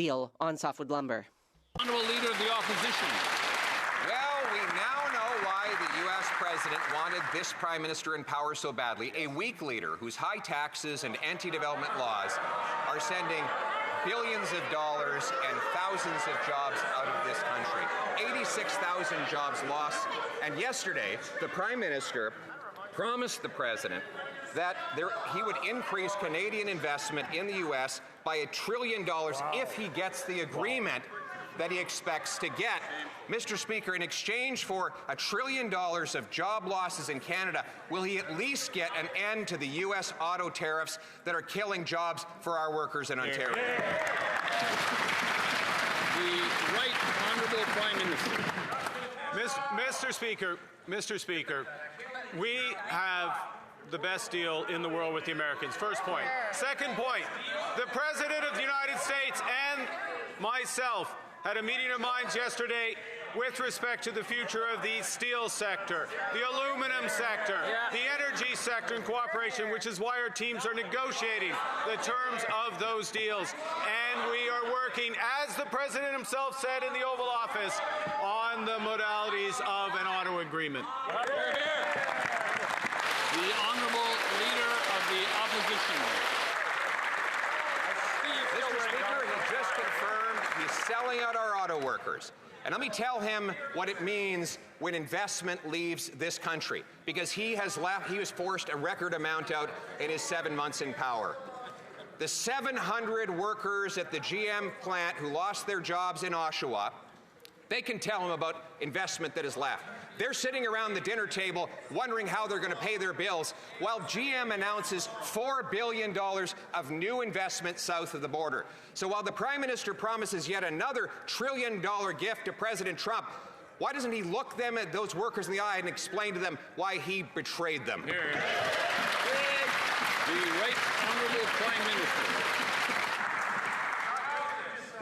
deal on softwood lumber. Honourable Leader of the Opposition. Well, we now know why the U.S. president wanted this prime minister in power so badly, a weak leader whose high taxes and anti-development laws are sending billions of dollars and thousands of jobs out of this country. 86,000 jobs lost. And yesterday, the prime minister promised the president that he would increase Canadian investment in the U.S. by $1 trillion if he gets the agreement that he expects to get. Mr. Speaker, in exchange for $1 trillion of job losses in Canada, will he at least get an end to the U.S. auto tariffs that are killing jobs for our workers in Ontario? The Right Honourable Prime Minister. Mr. Speaker, we have the best deal in the world with the Americans. First point. Second point, the President of the United States and myself had a meeting of minds yesterday with respect to the future of the steel sector, the aluminum sector, the energy sector in cooperation, which is why our teams are negotiating the terms of those deals. And we are working, as the President himself said in the Oval Office, on the modalities of an auto agreement. The Honourable Leader of the Opposition. Mr. Speaker, he just confirmed he's selling out our auto workers. And let me tell him what it means when investment leaves this country, because he was forced a record amount out in his 7 months in power. The 700 workers at the GM plant who lost their jobs in Oshawa, they can tell him about investment that is left. They're sitting around the dinner table wondering how they're going to pay their bills while GM announces $4 billion of new investment south of the border. So while the Prime Minister promises yet another $1 trillion gift to President Trump, why doesn't he look them at those workers in the eye and explain to them why he betrayed them? The Right Honourable Prime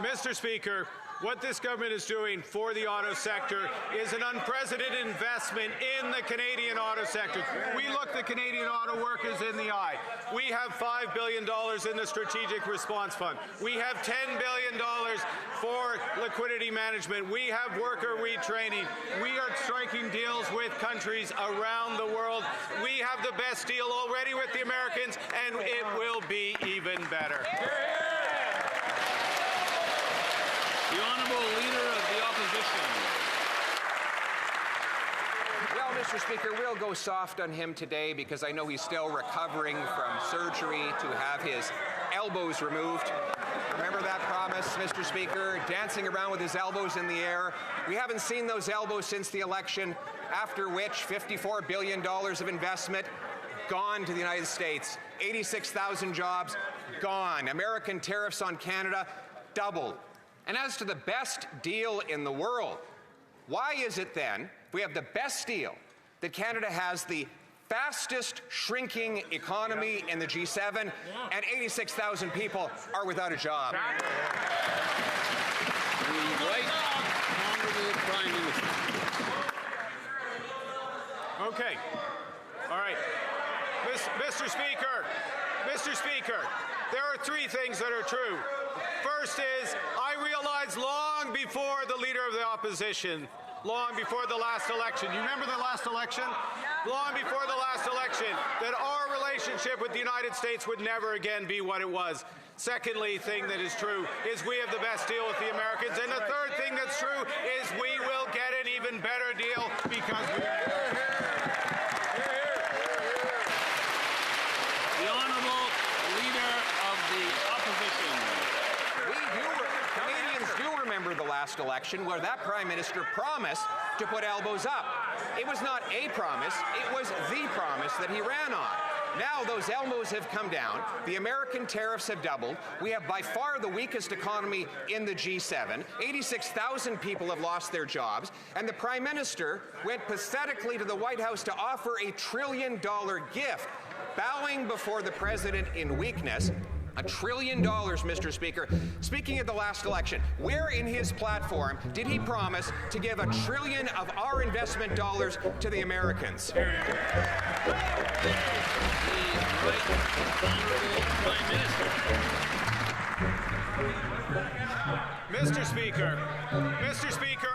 Minister. Mr. Speaker, what this government is doing for the auto sector is an unprecedented investment in the Canadian auto sector. We look the Canadian auto workers in the eye. We have $5 billion in the Strategic Response Fund. We have $10 billion for liquidity management. We have worker retraining. We are striking deals with countries around the world. We have the best deal already with the Americans, and it will be even better. The Honourable Leader of the Opposition. Well, Mr. Speaker, we'll go soft on him today because I know he's still recovering from surgery to have his elbows removed. Remember that promise, Mr. Speaker? Dancing around with his elbows in the air. We haven't seen those elbows since the election, after which $54 billion of investment gone to the United States. 86,000 jobs gone. American tariffs on Canada doubled. And as to the best deal in the world, why is it then, if we have the best deal, that Canada has the fastest shrinking economy in the G7 and 86,000 people are without a job? The Right Honourable Prime Minister. Okay. All right. Mr. Speaker, there are three things that are true. First is, I realized long before the Leader of the Opposition, long before the last election, you remember the last election? Long before the last election, that our relationship with the United States would never again be what it was. Secondly, thing that is true is we have the best deal with the Americans. And the third thing that's true is we will get an even better deal because we... The Honourable Leader of the Opposition. Canadians do remember the last election where that Prime Minister promised to put elbows up. It was not a promise, it was the promise that he ran on. Now those elbows have come down, the American tariffs have doubled, we have by far the weakest economy in the G7, 86,000 people have lost their jobs, and the Prime Minister went pathetically to the White House to offer a $1 trillion gift, bowing before the President in weakness. $1 trillion, Mr. Speaker. Speaking of the last election, where in his platform did he promise to give $1 trillion of our investment dollars to the Americans? The Right Honourable Prime Minister. Mr. Speaker,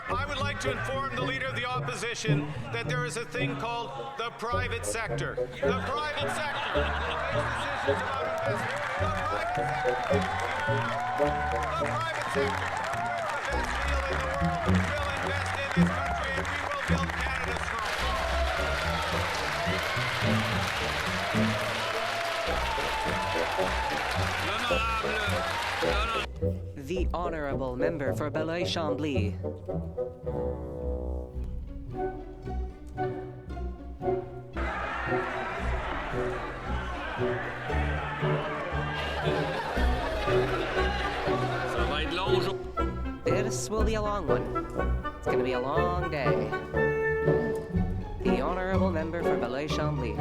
I would like to inform the Leader of the Opposition that there is a thing called the private sector. The private sector makes decisions about investment. The private sector. The best deal in the world. We'll invest in this country and we will build Canada strong. The Honourable Member for Belleuil-Chambly. This will be a long one. It's going to be a long day. The Honourable Member for Belleuil-Chambly.